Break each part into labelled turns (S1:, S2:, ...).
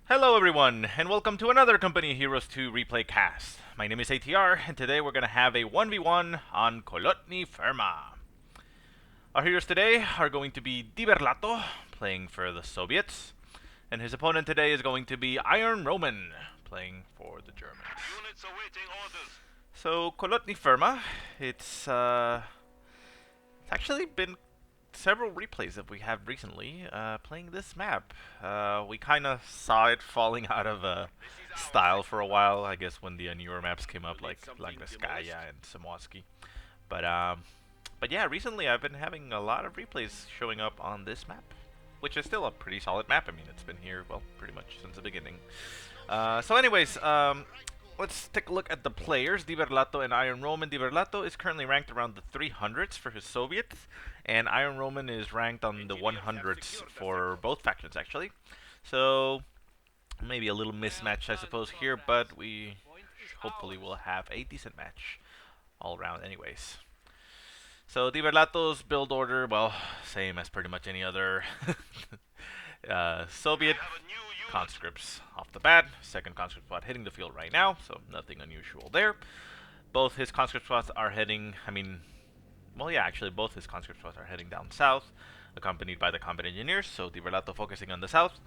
S1: Hello everyone, and welcome to another Company of Heroes 2 replay cast. My name is ATR, and today we're going to have a 1v1 on Kholodny Ferma. Our heroes today are going to be DBerlatto, playing for the Soviets, and his opponent today is going to be Ir0nRoman, playing for the Germans.
S2: Units awaiting orders.
S1: So, Kholodny Ferma, it's actually been several replays that we have recently playing this map. We kind of saw it falling out of style for a while, I guess, when the newer maps came up, like Veskaya and Samoski. But yeah, recently I've been having a lot of replays showing up on this map, which is still a pretty solid map. I mean, it's been here, well, pretty much since the beginning. So anyways, let's take a look at the players, DBerlatto and Ir0nRoman. DBerlatto is currently ranked around the 300s for his Soviets, and Ir0nRoman is ranked on the 100s for both factions, actually. So, maybe a little mismatch, I suppose, here, but we hopefully will have a decent match all around anyways. So, DBerlatto's build order, well, same as pretty much any other Soviet. Conscripts off the bat. Second conscript squad hitting the field right now, so nothing unusual there. Both his conscript squads are heading, actually both his conscript squads are heading down south, accompanied by the combat engineers, so DBerlatto focusing on the south,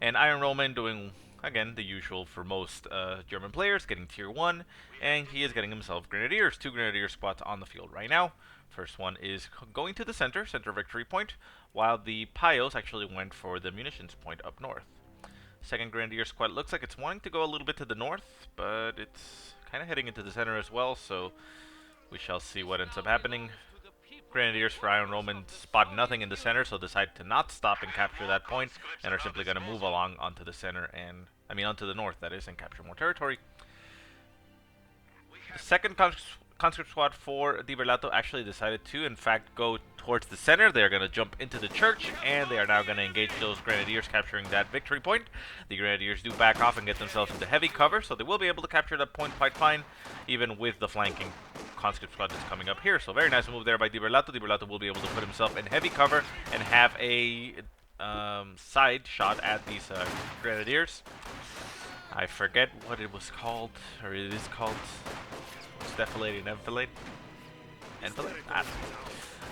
S1: and Ir0nRoman doing, again, the usual for most German players, getting tier 1, and he is getting himself grenadiers, 2 grenadier squads on the field right now. First one is going to the center victory point, while the Pios actually went for the munitions point up north. Second Grenadier squad looks like it's wanting to go a little bit to the north, but it's kind of heading into the center as well, so we shall see what ends up happening. Grenadiers for Ir0nRoman spot nothing in the center, so decide to not stop and capture that point, and are simply going to move along onto the center and, onto the north, that is, and capture more territory. The second conscript squad for DBerlatto actually decided to, in fact, go towards the center. They are going to jump into the church, and they are now going to engage those grenadiers, capturing that victory point. The grenadiers do back off and get themselves into heavy cover, so they will be able to capture that point quite fine, even with the flanking conscript squad that's coming up here. So very nice move there by DBerlatto. DBerlatto will be able to put himself in heavy cover and have a side shot at these grenadiers. I forget what it was called, or it is called. It's defilade and enfilade. Enfilade?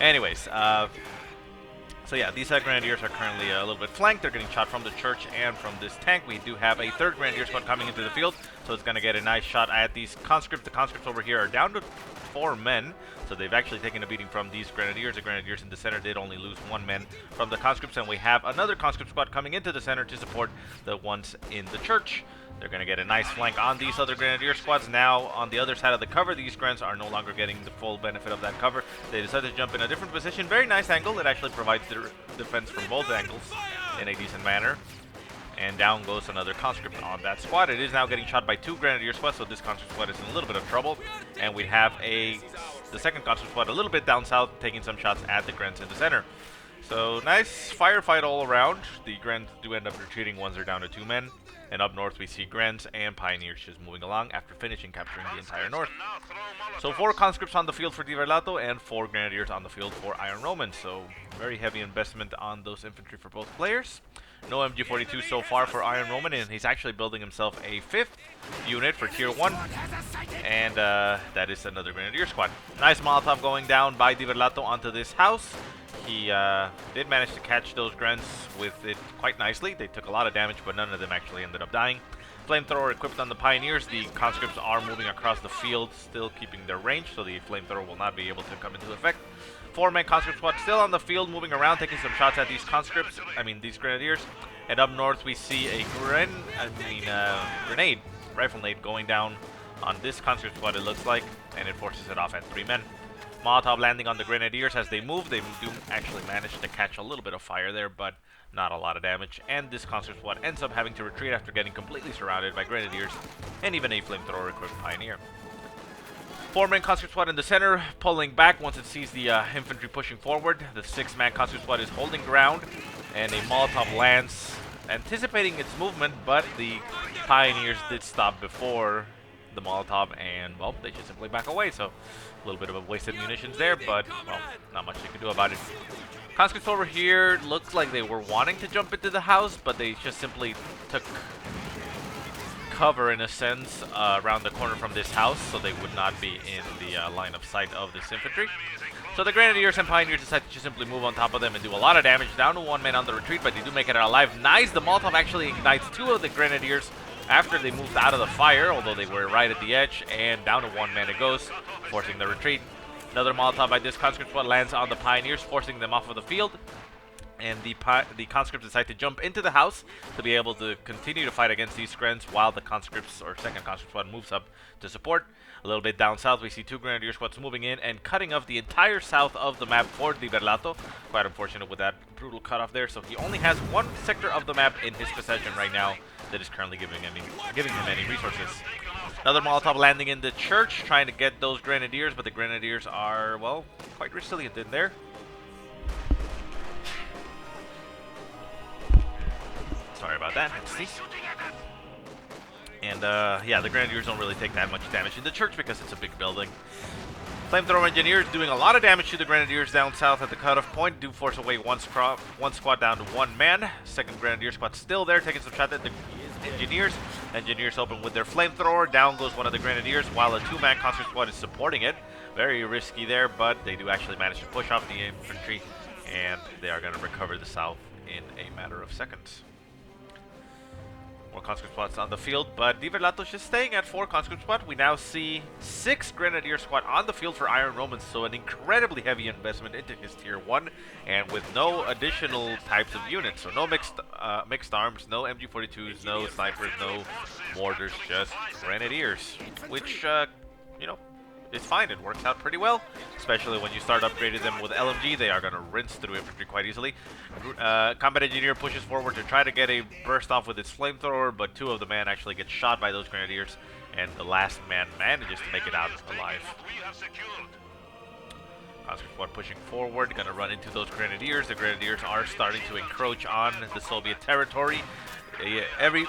S1: Anyways, so yeah, these grenadiers are currently a little bit flanked. They're getting shot from the church and from this tank. We do have a third grenadier squad coming into the field, so it's going to get a nice shot at these conscripts. The conscripts over here are down to 4 men, so they've actually taken a beating from these grenadiers. The grenadiers in the center did only lose 1 man from the conscripts, and we have another conscript squad coming into the center to support the ones in the church. They're going to get a nice flank on these other grenadier squads. Now, on the other side of the cover, these grens are no longer getting the full benefit of that cover. They decided to jump in a different position. Very nice angle. It actually provides the defense from both angles in a decent manner. And down goes another conscript on that squad. It is now getting shot by 2 grenadier squads, so this conscript squad is in a little bit of trouble. And we have the second conscript squad a little bit down south, taking some shots at the grens in the center. So nice firefight all around. The grens do end up retreating once they're down to 2 men. And up north we see grens and pioneers just moving along after finishing capturing the entire north. So 4 conscripts on the field for DBerlatto and 4 grenadiers on the field for Ir0nRoman. So very heavy investment on those infantry for both players. No MG42 so far for Ir0nRoman, and he's actually building himself a 5th unit for tier 1. And that is another grenadier squad. Nice Molotov going down by DBerlatto onto this house. He did manage to catch those grens with it quite nicely. They took a lot of damage, but none of them actually ended up dying. Flamethrower equipped on the pioneers. The conscripts are moving across the field, still keeping their range, so the flamethrower will not be able to come into effect. 4-man conscript squad still on the field, moving around, taking some shots at these conscripts. These grenadiers. And up north, we see a grenade, rifle nade going down on this conscript squad. It looks like, and it forces it off at 3 men. Molotov landing on the grenadiers as they move. They do actually manage to catch a little bit of fire there, but not a lot of damage. And this conscript squad ends up having to retreat after getting completely surrounded by grenadiers and even a flamethrower equipped pioneer. 4-man conscript squad in the center, pulling back once it sees the infantry pushing forward. The 6-man conscript squad is holding ground, and a Molotov lands, anticipating its movement, but the pioneers did stop before the Molotov, and, well, they just simply back away, so a little bit of a wasted munitions there, but, well, not much they can do about it. Conscripts over here looks like they were wanting to jump into the house, but they just simply took cover, in a sense, around the corner from this house, so they would not be in the line of sight of this infantry. So the Grenadiers and Pioneers decide to just simply move on top of them and do a lot of damage. Down to one man on the retreat, but they do make it out alive. Nice! The Molotov actually ignites two of the Grenadiers after they moved out of the fire, although they were right at the edge, and down to one man it goes, forcing the retreat. Another Molotov by this conscript squad lands on the Pioneers, forcing them off of the field. And the conscripts decide to jump into the house to be able to continue to fight against these Skrens while the conscripts, or second conscript squad, moves up to support. A little bit down south, we see two Grenadier squads moving in and cutting off the entire south of the map for DBerlatto. Quite unfortunate with that brutal cutoff there, so he only has one sector of the map in his possession right now that is currently giving him any resources. Another Molotov landing in the church, trying to get those Grenadiers, but the Grenadiers are, well, quite resilient in there. Sorry about that. Let's see. And yeah, the Grenadiers don't really take that much damage in the church because it's a big building. Flamethrower Engineers doing a lot of damage to the Grenadiers down south at the cutoff point. Do force away one squad down to one man. Second Grenadier squad still there, taking some shots at the Engineers. Engineers open with their Flamethrower. Down goes one of the Grenadiers while a two-man conscript squad is supporting it. Very risky there, but they do actually manage to push off the infantry, and they are going to recover the south in a matter of seconds. More conscript squads on the field, but DBerlatto's just staying at 4 conscript squad. We now see 6 Grenadier squad on the field for Ir0nRoman, so an incredibly heavy investment into his tier 1, and with no additional types of units. So no mixed arms, no MG42s, no snipers, no mortars, just Grenadiers, which, you know, it's fine. It works out pretty well, especially when you start upgrading them with LMG. They are going to rinse through infantry quite easily. Combat Engineer pushes forward to try to get a burst off with its Flamethrower, but 2 of the men actually get shot by those Grenadiers, and the last man manages to make it out alive. Conscript squad pushing forward, going to run into those Grenadiers. The Grenadiers are starting to encroach on the Soviet territory. Every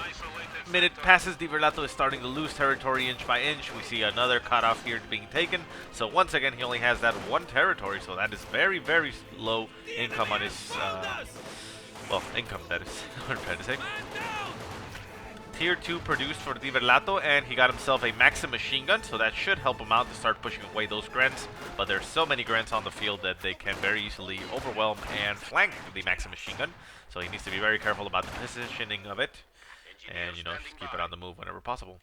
S1: minute passes, DBerlatto is starting to lose territory inch by inch. We see another cutoff here being taken. So once again, he only has that one territory, so that is very, very low income on his, well, income, that is what I'm trying to say. Tier 2 produced for DBerlatto, and he got himself a Maxim machine gun, so that should help him out to start pushing away those Grents. But there's so many Grents on the field that they can very easily overwhelm and flank the Maxim machine gun. So he needs to be very careful about the positioning of it, and, you know, just keep it on the move whenever possible.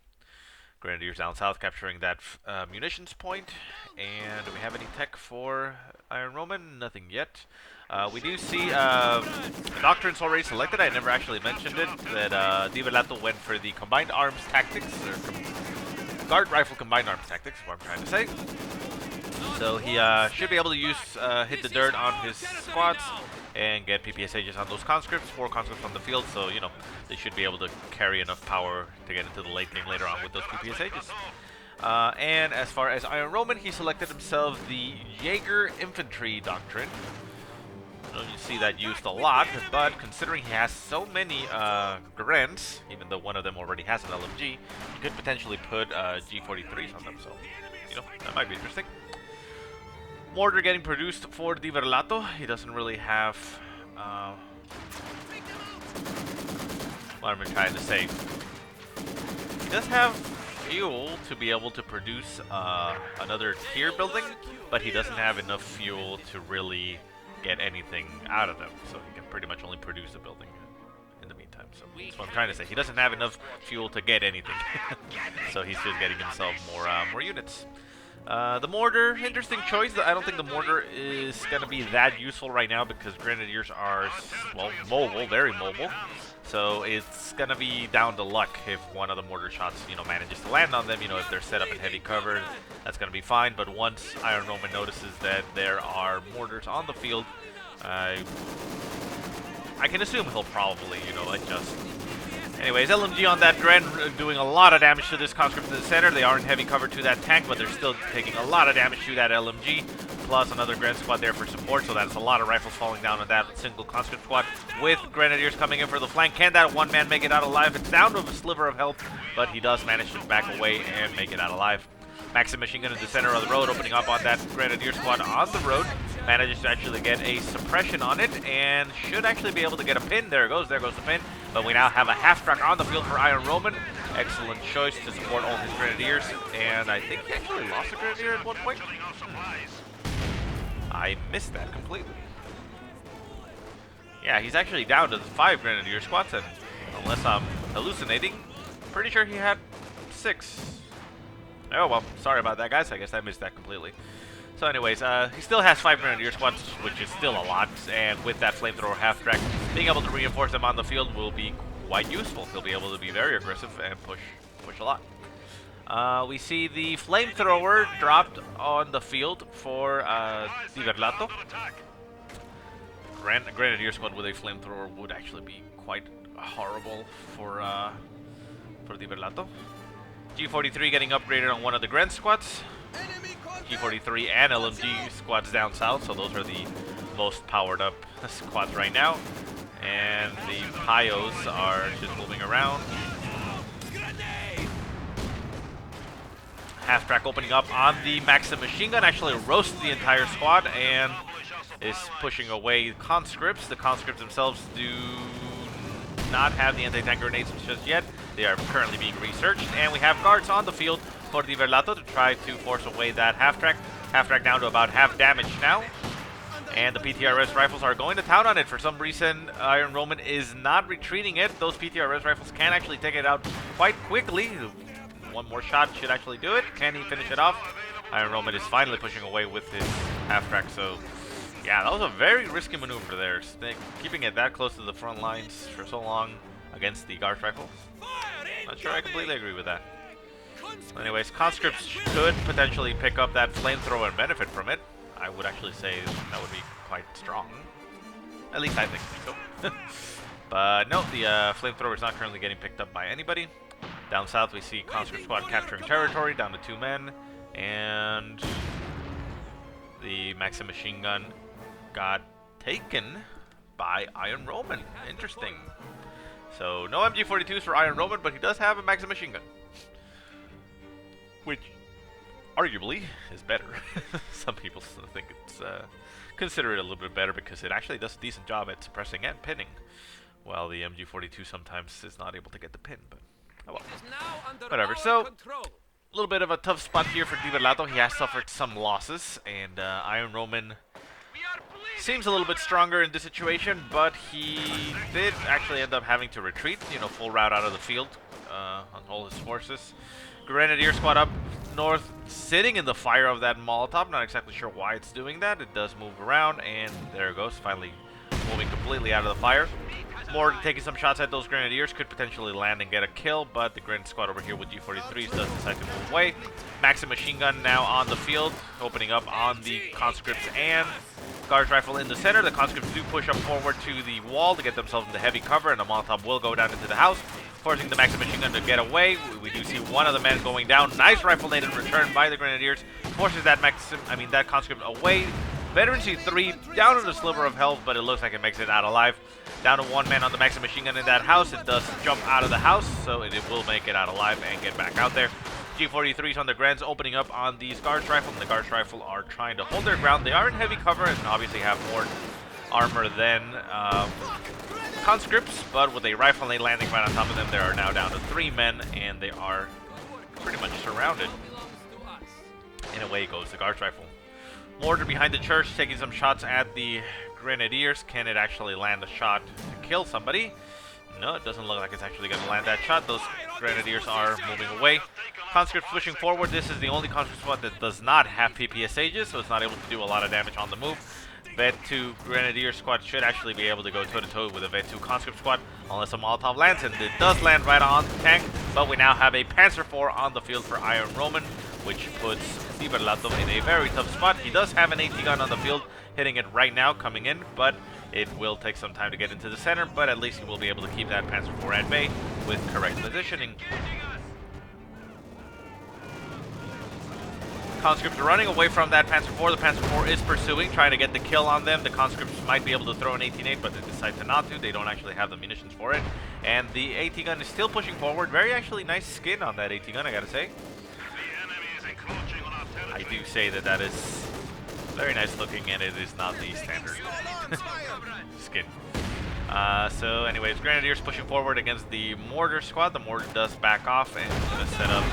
S1: Grenadiers down south capturing that munitions point. And do we have any tech for Ir0nRoman? Nothing yet. We do see Doctrine's already selected. I never actually mentioned it, that DBerlatto went for the combined arms tactics, or guard rifle combined arms tactics, is what I'm trying to say. So he should be able to use hit the dirt on his squads and get PPSHs on those conscripts, 4 conscripts on the field, so, you know, they should be able to carry enough power to get into the late game later on with those PPSHs. And as far as Ir0nRoman, he selected himself the Jaeger Infantry Doctrine. You see that used a lot, but considering he has so many Grents, even though one of them already has an LMG, he could potentially put G43s on them, so, you know, that might be interesting. Mortar getting produced for DBerlatto. He doesn't really have, what am I trying to say? He does have fuel to be able to produce another tier building, but he doesn't have enough fuel to really get anything out of them, so he can pretty much only produce a building in the meantime. So that's what I'm trying to say. He doesn't have enough fuel to get anything, so he's just getting himself more units. The mortar, interesting choice. I don't think the mortar is going to be that useful right now because Grenadiers are, well, mobile, very mobile. So it's going to be down to luck if one of the mortar shots, you know, manages to land on them. You know, if they're set up in heavy cover, that's going to be fine. But once Ir0nRoman notices that there are mortars on the field, I can assume he'll probably, you know, adjust. Anyways, LMG on that Gren doing a lot of damage to this conscript in the center. They are in heavy cover to that tank, but they're still taking a lot of damage to that LMG. Plus another Gren squad there for support, so that's a lot of rifles falling down on that single conscript squad with Grenadiers coming in for the flank. Can that one man make it out alive? It's down to a sliver of health, but he does manage to back away and make it out alive. Maxim machine gun in the center of the road, opening up on that Grenadier squad on the road. Manages to actually get a suppression on it, and should actually be able to get a pin. There goes the pin. But we now have a half-track on the field for Ir0nRoman. Excellent choice to support all his Grenadiers, and I think he actually lost a Grenadier at one point. I missed that completely. Yeah, he's actually down to 5 Grenadier squads, and unless I'm hallucinating, pretty sure he had 6. Oh well, sorry about that, guys. I guess I missed that completely. So anyways, he still has 5 Grenadier squads, which is still a lot, and with that flamethrower half-track, being able to reinforce them on the field will be quite useful. He'll be able to be very aggressive and push a lot. We see the flamethrower dropped on the field for DBerlatto. Grenadier squad with a flamethrower would actually be quite horrible for DBerlatto. G43 getting upgraded on one of the Gren squads. G43 and LMG squads down south, so those are the most powered up squads right now. And the Pios are just moving around. Half-track opening up on the Maxim machine gun, actually roasts the entire squad and is pushing away conscripts. The conscripts themselves do not have the anti-tank grenades just yet. They are currently being researched, and we have guards on the field for DBerlatto to try to force away that half-track. Half-track down to about half damage now. And the PTRS rifles are going to town on it. For some reason, Ir0nRoman is not retreating it. Those PTRS rifles can actually take it out quite quickly. One more shot should actually do it. Can he finish it off? Ir0nRoman is finally pushing away with his half-track. So, yeah, that was a very risky maneuver there. Keeping it that close to the front lines for so long against the Guards rifles. Not sure I completely agree with that. Anyways, conscripts could potentially pick up that flamethrower and benefit from it. I would actually say that would be quite strong. At least I think so. But no, the flamethrower is not currently getting picked up by anybody. Down south we see conscript squad capturing territory, down to 2 men. And the Maxim machine gun got taken by Ir0nRoman. Interesting. So no MG42s for Ir0nRoman, but he does have a Maxim machine gun. Which arguably is better. Some people think it's consider it a little bit better because it actually does a decent job at suppressing and pinning, while the MG42 sometimes is not able to get the pin. But oh well, whatever. So a little bit of a tough spot here for DBerlatto. He has suffered some losses, and Ir0nRoman seems a little bit stronger in this situation, but he did actually end up having to retreat. You know, full route out of the field on all his forces. Grenadier squad up north, sitting in the fire of that Molotov. Not exactly sure why it's doing that. It does move around, and there it goes, finally moving completely out of the fire. More taking some shots at those Grenadiers, could potentially land and get a kill, but the Gren squad over here with G43s does decide to move away. Maxim machine gun now on the field, opening up on the conscripts and Guards rifle in the center. The conscripts do push up forward to the wall to get themselves into heavy cover, and the Molotov will go down into the house, forcing the Maxim machine gun to get away. We do see one of the men going down. Nice rifle nade in return by the Grenadiers. Forces that that conscript away. Veteran C3 down in a sliver of health, but it looks like it makes it out alive. Down to 1 man on the Maxim machine gun in that house. It does jump out of the house, so it will make it out alive and get back out there. G43s on the Grens opening up on these Guards rifle, and the Guards rifle are trying to hold their ground. They are in heavy cover and obviously have more armor than conscripts, but with a rifle nade landing right on top of them, they are now down to 3 men, and they are pretty much surrounded. And away goes the Guards rifle. Mortar behind the church, taking some shots at the Grenadiers. Can it actually land a shot to kill somebody? No, it doesn't look like it's actually going to land that shot. Those Grenadiers are moving away. Conscripts pushing forward. This is the only conscript squad that does not have PPSHs, so it's not able to do a lot of damage on the move. Vet 2 Grenadier squad should actually be able to go toe-to-toe with a Vet 2 conscript squad, unless a Molotov lands, and it does land right on the tank. But we now have a Panzer IV on the field for Ir0nRoman, which puts DBerlatto in a very tough spot. He does have an AT gun on the field, hitting it right now, coming in, but it will take some time to get into the center, but at least he will be able to keep that Panzer IV at bay with correct positioning. Conscripts are running away from that Panzer IV. The Panzer IV is pursuing, trying to get the kill on them. The conscripts might be able to throw an 18-8, but they decide to not to. They don't actually have the munitions for it. And the AT gun is still pushing forward. Very actually nice skin on that AT gun, I gotta say.
S2: The enemy is encroaching
S1: I do say that that is very nice looking, and it is not the standard skin. So anyways, Grenadiers pushing forward against the Mortar squad. The Mortar does back off and is going to set up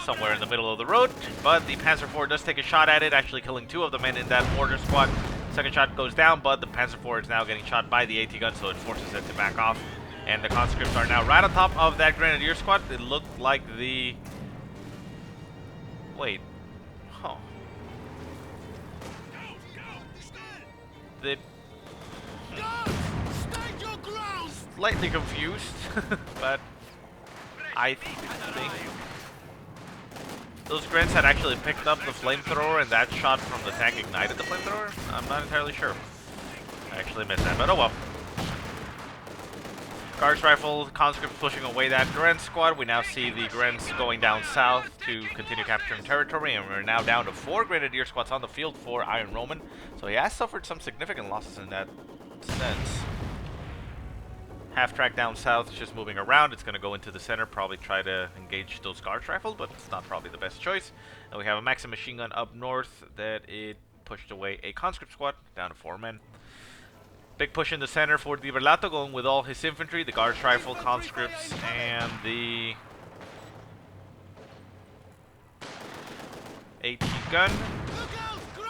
S1: somewhere in the middle of the road, but the Panzer IV does take a shot at it, actually killing 2 of the men in that Mortar squad. Second shot goes down, but the Panzer IV is now getting shot by the AT gun, so it forces it to back off. And the conscripts are now right on top of that Grenadier squad. It looked like the... Wait. Huh. The... Slightly confused, but I think those Grents had actually picked up the flamethrower, and that shot from the tank ignited the flamethrower? I'm not entirely sure. I actually missed that, but oh well. Guards rifle, conscripts pushing away that Gren squad. We now see the Grens going down south to continue capturing territory, and we're now down to 4 Grenadier squads on the field for Ir0nRoman. So he has suffered some significant losses in that sense. Half track down south is just moving around. It's going to go into the center, probably try to engage those guards rifle, but it's not probably the best choice. And we have a Maxim machine gun up north that it pushed away a conscript squad down to 4 men. Big push in the center for DBerlatto, going with all his infantry, the guards rifle, conscripts, and the AT gun.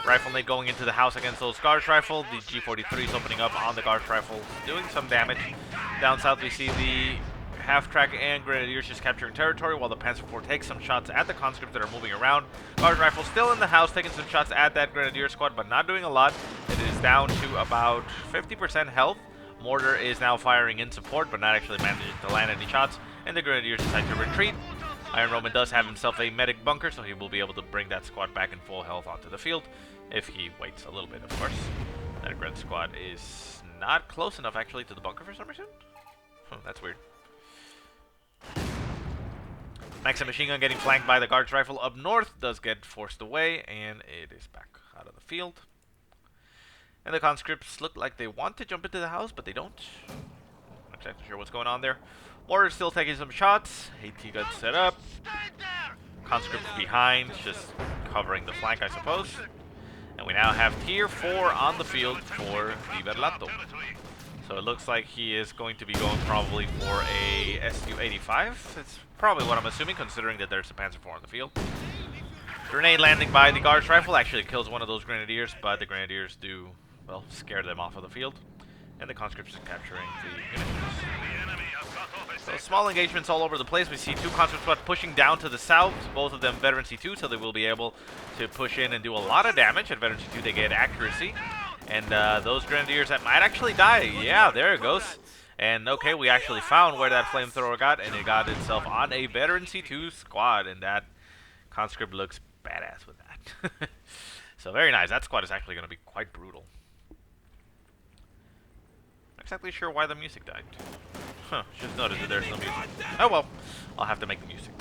S1: Rifleman going into the house against those guards rifle. The G43 is opening up on the guards rifle, doing some damage. Down south we see the half-track and Grenadiers just capturing territory, while the Panzer IV takes some shots at the conscripts that are moving around. Guard rifle still in the house, taking some shots at that Grenadier squad, but not doing a lot. It is down to about 50% health. Mortar is now firing in support, but not actually managing to land any shots, and the Grenadiers decide to retreat. Ir0nRoman does have himself a medic bunker, so he will be able to bring that squad back in full health onto the field, if he waits a little bit, of course. That Gren squad is not close enough, actually, to the bunker for some reason. That's weird. Maxim machine gun getting flanked by the guards rifle up north does get forced away, and it is back out of the field. And the conscripts look like they want to jump into the house, but they don't. Not exactly sure what's going on there. Mortar still taking some shots. AT gun set up. Conscripts behind, just covering the flank, I suppose. And we now have tier 4 on the field for DBerlatto. So it looks like he is going to be going probably for a Su-85. It's probably what I'm assuming, considering that there's a Panzer IV on the field. Grenade landing by the guards rifle actually kills one of those Grenadiers, but the Grenadiers do, well, scare them off of the field. And the conscripts are capturing the munitions. So small engagements all over the place. We see 2 conscript squads pushing down to the south, both of them veteran C2, so they will be able to push in and do a lot of damage. At veteran C2 they get accuracy. And those Grenadiers that might actually die. Yeah, there it goes. And okay, we actually found where that flamethrower got, and it got itself on a veteran C2 squad, and that conscript looks badass with that. So very nice. That squad is actually going to be quite brutal. Not exactly sure why the music died. Huh, just noticed that there's no music. Oh well, I'll have to make the music.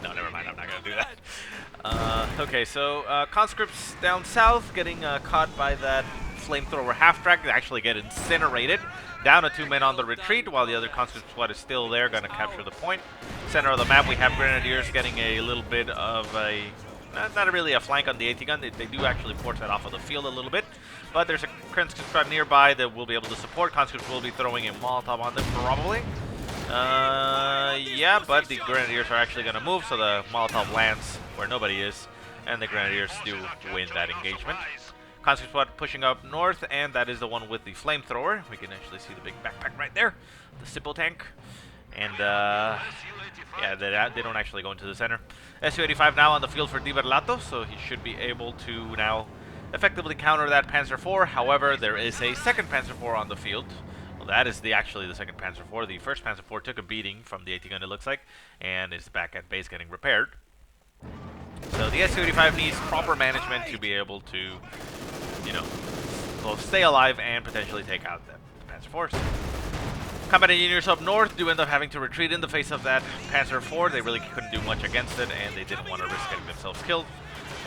S1: No, never mind, I'm not going to do that. Okay, so conscripts down south getting caught by that flamethrower half-track. They actually get incinerated. Down to 2 men on the retreat, while the other conscript squad is still there, going to capture the point. Center of the map, we have Grenadiers getting a little bit of a... Not really a flank on the AT gun. They do actually force that off of the field a little bit. But there's a conscript squad nearby that will be able to support. Conscripts will be throwing a Molotov on them, probably. Yeah, but the Grenadiers are actually going to move, so the Molotov lands where nobody is. And the Grenadiers do win that engagement. Conscript squad pushing up north, and that is the one with the flamethrower. We can actually see the big backpack right there, the Sippo tank. And yeah, they don't actually go into the center. Su-85 now on the field for DBerlatto, so he should be able to now effectively counter that Panzer IV. However, there is a second Panzer IV on the field. Well, that is actually the second Panzer IV. The first Panzer IV took a beating from the AT gun, it looks like, and is back at base getting repaired. So the Su-85 needs proper management to be able to, you know, both stay alive and potentially take out the Panzer force. Combat engineers up north do end up having to retreat in the face of that Panzer IV. They really couldn't do much against it, and they didn't want to risk getting themselves killed.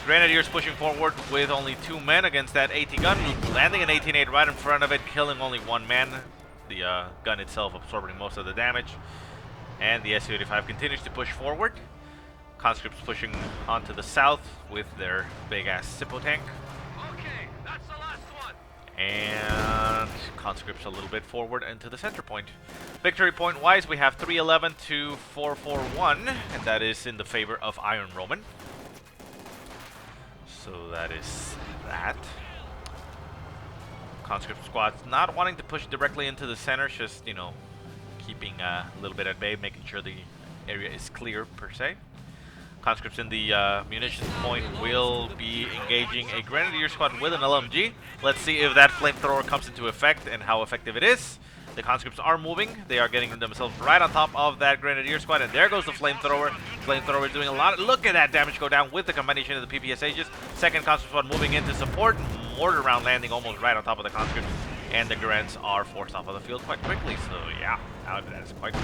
S1: Grenadiers pushing forward with only 2 men against that AT gun, landing an 18-8 right in front of it, killing only 1 man. The gun itself absorbing most of the damage. And the Su-85 continues to push forward. Conscripts pushing onto the south with their big-ass Sippo tank.
S2: Okay, that's the last one.
S1: And conscripts a little bit forward into the center point. Victory point wise, we have 311 to 441, and that is in the favor of Ir0nRoman. So that is that. Conscript squads not wanting to push directly into the center, just, you know, keeping a little bit at bay, making sure the area is clear per se. Conscripts in the munitions point will be engaging a Grenadier squad with an LMG. Let's see if that flamethrower comes into effect and how effective it is. The conscripts are moving. They are getting themselves right on top of that Grenadier squad, and there goes the flamethrower. Flamethrower is doing a lot. Look at that damage go down with the combination of the PPSHs. Second conscript squad moving in to support. Mortar round landing almost right on top of the conscripts, and the Grens are forced off of the field quite quickly. So yeah, that is quite good.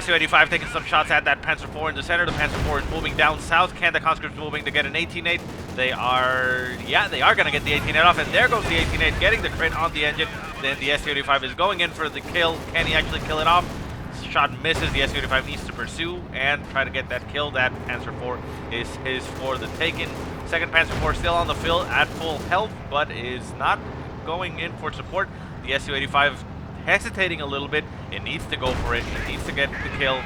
S1: Su-85 taking some shots at that Panzer IV in the center. The Panzer IV is moving down south. Can the conscripts moving to get an 18-8? They are going to get the 18-8 off, and there goes the 18-8, getting the crit on the engine. Then the Su-85 is going in for the kill. Can he actually kill it off? Shot misses. The Su-85 needs to pursue and try to get that kill. That Panzer IV is his for the taken. Second Panzer IV still on the field at full health, but is not going in for support. The Su-85 hesitating a little bit. It needs to go for it. It needs to get the kill.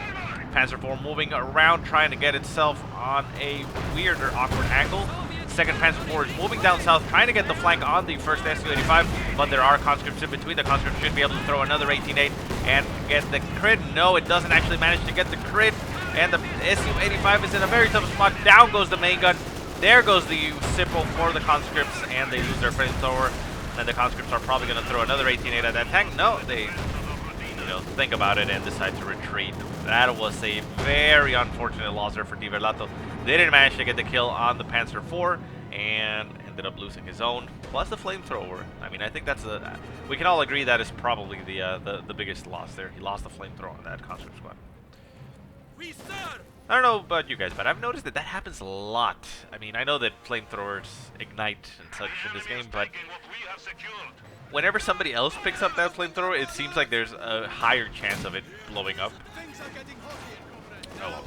S1: Panzer IV moving around, trying to get itself on a weird or awkward angle. Second Panzer IV is moving down south, trying to get the flank on the first Su-85, but there are conscripts in between. The conscripts should be able to throw another 18-8 and get the crit. No, it doesn't actually manage to get the crit, and the Su-85 is in a very tough spot. Down goes the main gun. There goes the Sippo for the conscripts, and they lose their flamethrower. And the conscripts are probably going to throw another 18-8 at that tank. No, they, you know, think about it and decide to retreat. That was a very unfortunate loss there for DBerlatto. They didn't manage to get the kill on the Panzer IV and ended up losing his own, plus the flamethrower. I mean, I think that's we can all agree that is probably the biggest loss there. He lost the flamethrower on that conscript squad. I don't know about you guys, but I've noticed that happens a lot. I mean, I know that flamethrowers ignite and such in this game, but whenever somebody else picks up that flamethrower, it seems like there's a higher chance of it blowing up. Oh well.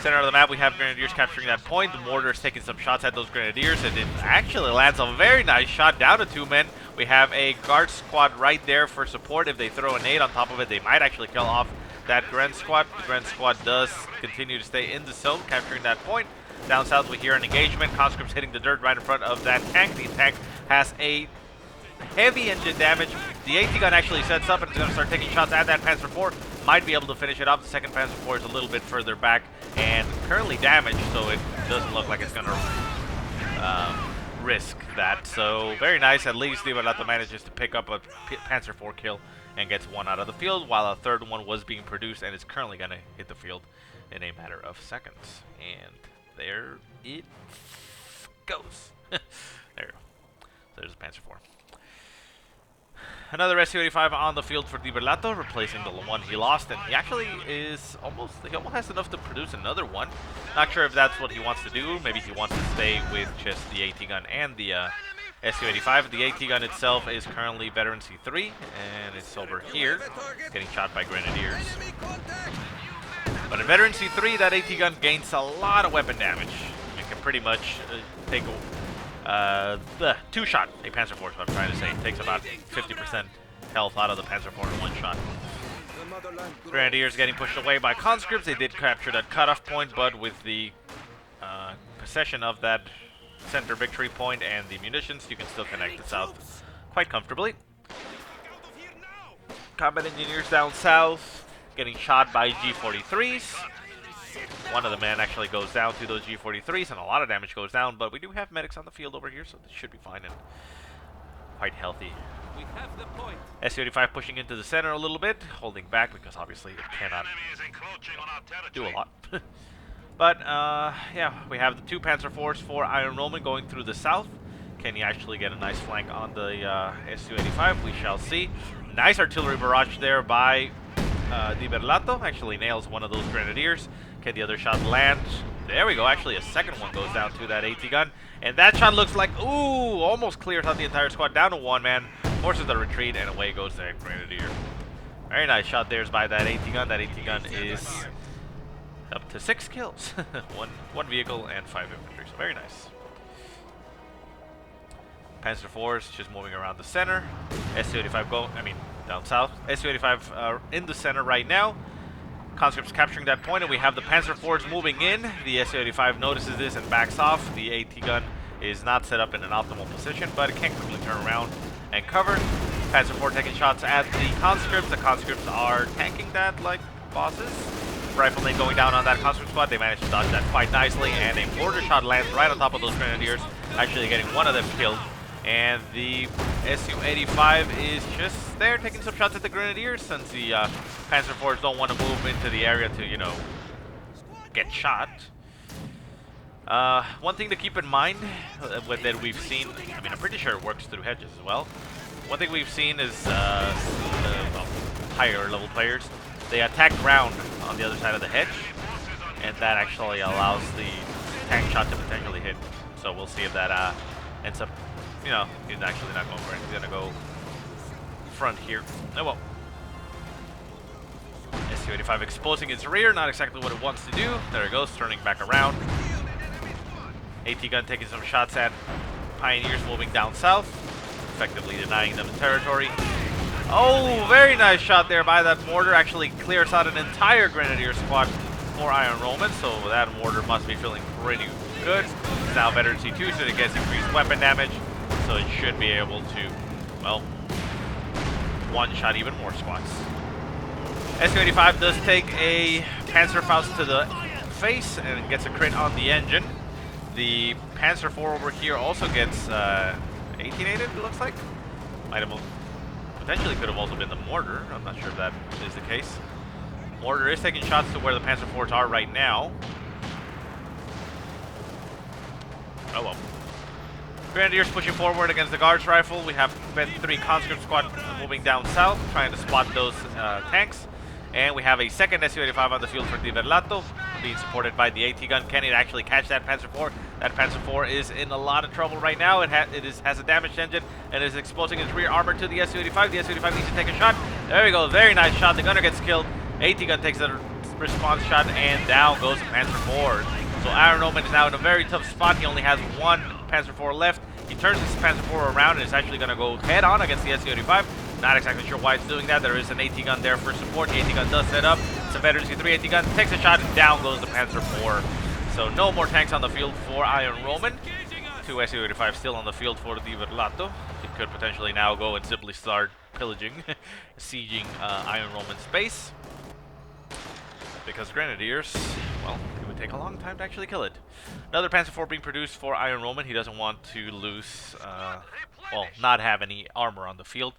S1: Center of the map, we have Grenadiers capturing that point. The mortar is taking some shots at those Grenadiers, and it actually lands a very nice shot down to 2 men. We have a guard squad right there for support. If they throw a nade on top of it, they might actually kill off that Gren squad. The Gren squad does continue to stay in the zone, capturing that point. Down south, we hear an engagement. Conscripts hitting the dirt right in front of that tank. The tank has a heavy engine damage. The AT gun actually sets up and is going to start taking shots at that Panzer IV. Might be able to finish it off. The second Panzer IV is a little bit further back and currently damaged, so it doesn't look like it's going to risk that. So very nice. At least DBerlatto manages to pick up a Panzer IV kill and gets one out of the field, while a third one was being produced and is currently going to hit the field in a matter of seconds. And there it goes. There we go. So there's a Panzer IV. Another Su-85 on the field for DBerlatto, replacing the one he lost, and he actually is almost has enough to produce another one. Not sure if that's what he wants to do. Maybe he wants to stay with just the AT gun and the Su-85. The AT gun itself is currently veteran C3, and it's over here, getting shot by Grenadiers. But in veteran C3, that AT gun gains a lot of weapon damage. It can pretty much take two-shot a Panzer IV, is what I'm trying to say. It takes about 50% health out of the Panzer IV in one shot. Grenadiers getting pushed away by conscripts. They did capture that cutoff point, but with the possession of that center victory point and the munitions, you can still connect the south quite comfortably. Combat engineers down south getting shot by G43s. One of the men actually goes down to those G43s, and a lot of damage goes down, but we do have medics on the field over here, so this should be fine and quite healthy.
S3: We have the point.
S1: Su-85 pushing into the center a little bit, holding back because obviously it cannot do a lot. But, yeah, we have the two Panzer IVs for Ir0nRoman going through the south. Can he actually get a nice flank on the Su-85? We shall see. Nice artillery barrage there by DBerlatto. Actually nails one of those Grenadiers. Can the other shot land? There we go. Actually, a second one goes down to that AT gun. And that shot looks like, ooh, almost clears out the entire squad. Down to one man. Forces the retreat, and away goes that Grenadier. Very nice shot there by that AT gun. That AT gun is Up to 6 kills. one vehicle and 5 infantry, so very nice. Panzer IVs just moving around the center. Su-85 down south. Su-85 in the center right now. Conscripts capturing that point, and we have the Panzer IVs moving in. The Su-85 notices this and backs off. The AT gun is not set up in an optimal position, but it can quickly turn around and cover. Panzer IV taking shots at the conscripts. The conscripts are tanking that like bosses. Rifleman going down on that conscript squad. They managed to dodge that quite nicely, and a mortar shot lands right on top of those grenadiers, actually getting one of them killed. And the Su-85 is just there taking some shots at the grenadiers, since the Panzer IVs don't want to move into the area to, you know, get shot. One thing to keep in mind that we've seen, I mean, I'm pretty sure it works through hedges as well. One thing we've seen is higher level players, they attack ground on the other side of the hedge, and that actually allows the tank shot to potentially hit. So we'll see if that ends up, you know, he's actually not going for it. He's gonna go front here. Oh well. Su-85 exposing its rear, not exactly what it wants to do. There it goes, turning back around. AT gun taking some shots at Pioneers moving down south, effectively denying them territory. Oh, very nice shot there by that mortar. Actually clears out an entire Grenadier squad for Ir0nRoman, so that mortar must be feeling pretty good. It's now veteran C2, so it gets increased weapon damage, so it should be able to, well, one-shot even more squads. Su-85 does take a Panzerfaust to the face and gets a crit on the engine. The Panzer IV over here also gets 18-aided, it looks like. Might have potentially could have also been the mortar. I'm not sure if that is the case. Mortar is taking shots to where the Panzer IVs are right now. Oh well. Grenadiers pushing forward against the Guards Rifle. We have 3 conscript squad moving down south, trying to spot those tanks. And we have a second Su-85 on the field for DBerlatto, being supported by the AT gun. Can it actually catch that Panzer IV? That Panzer IV is in a lot of trouble right now. It has a damaged engine and is exposing its rear armor to the Su-85. The Su-85 needs to take a shot. There we go. Very nice shot. The gunner gets killed. AT gun takes a response shot, and down goes the Panzer IV. So Ir0nRoman is now in a very tough spot. He only has one Panzer IV left. He turns this Panzer IV around and is actually going to go head-on against the Su-85. Not exactly sure why it's doing that. There is an AT gun there for support. The AT gun does set up. It's a veteran C3 AT gun. Takes a shot, and down goes the Panzer IV. So no more tanks on the field for Ir0nRoman. 2 Su-85 still on the field for DBerlatto. He could potentially now go and simply start pillaging, sieging Ir0nRoman's base. Because Grenadiers, well, it would take a long time to actually kill it. Another Panzer IV being produced for Ir0nRoman. He doesn't want to lose, well, not have any armor on the field.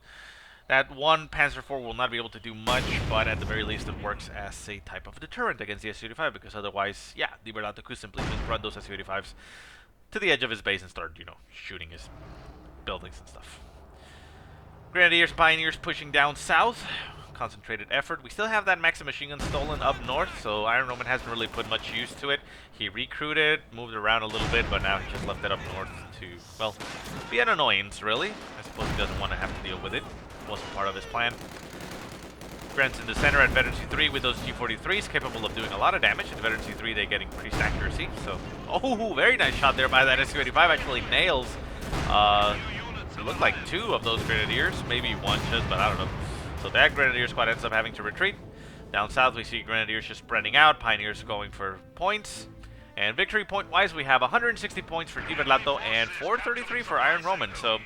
S1: That one Panzer IV will not be able to do much, but at the very least it works as a type of deterrent against the Su-85, because otherwise, yeah, DBerlatto could simply just run those Su-85s to the edge of his base and start, you know, shooting his buildings and stuff. Grenadiers, Pioneers pushing down south. Concentrated effort. We still have that Maxim machine gun stolen up north, so Ir0nRoman hasn't really put much use to it. He recruited, moved around a little bit, but now he just left it up north to, well, be an annoyance, really. I suppose he doesn't want to have to deal with it. It wasn't part of his plan. Grant's in the center at veteran C3 with those G43s, capable of doing a lot of damage. At veteran C3, they get increased accuracy, so... Oh, very nice shot there by that Su-85. Actually nails, it looked like 2 of those Grenadiers, maybe 1 just, but I don't know. So that Grenadier squad ends up having to retreat. Down south, we see Grenadiers just spreading out, Pioneers going for points. And victory point-wise, we have 160 points for DBerlatto and 433 for Ir0nRoman. So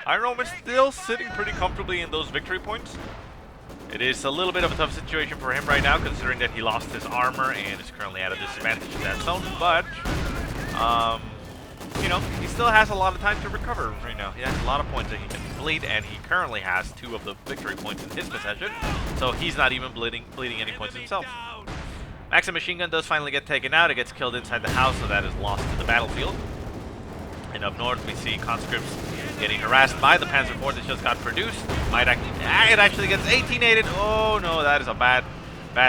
S1: Ir0nRoman still sitting pretty comfortably in those victory points. It is a little bit of a tough situation for him right now, considering that he lost his armor and is currently at a disadvantage in that zone. But, you know, he still has a lot of time to recover right now. He has a lot of points that he can bleed, and he currently has 2 of the victory points in his possession, so he's not even bleeding any points himself. Maxim machine gun does finally get taken out. It gets killed inside the house, so that is lost to the battlefield. And up north, we see conscripts getting harassed by the Panzer IV that just got produced. Might actually, it actually gets 18-aided. Oh no, that is a bad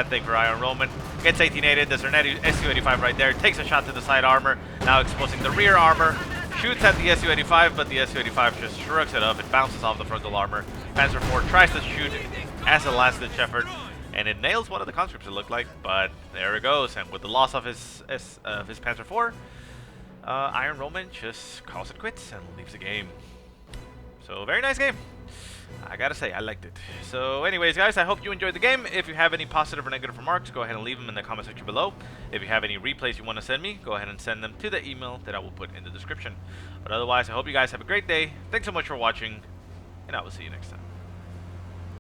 S1: thing for Ir0nRoman. Gets 18-aided. There's an Su-85 right there. Takes a shot to the side armor. Now exposing the rear armor. Shoots at the Su-85, but the Su-85 just shrugs it up. It bounces off the frontal armor. Panzer IV tries to shoot as a last-ditch effort. and it nails one of the conscripts, it looked like, but there it goes. And with the loss of his Panzer IV, Ir0nRoman just calls it quits and leaves the game. So very nice game. I gotta say, I liked it. So anyways, guys, I hope you enjoyed the game. If you have any positive or negative remarks, go ahead and leave them in the comment section below. If you have any replays you want to send me, go ahead and send them to the email that I will put in the description. But otherwise, I hope you guys have a great day. Thanks so much for watching, and I will see you next time.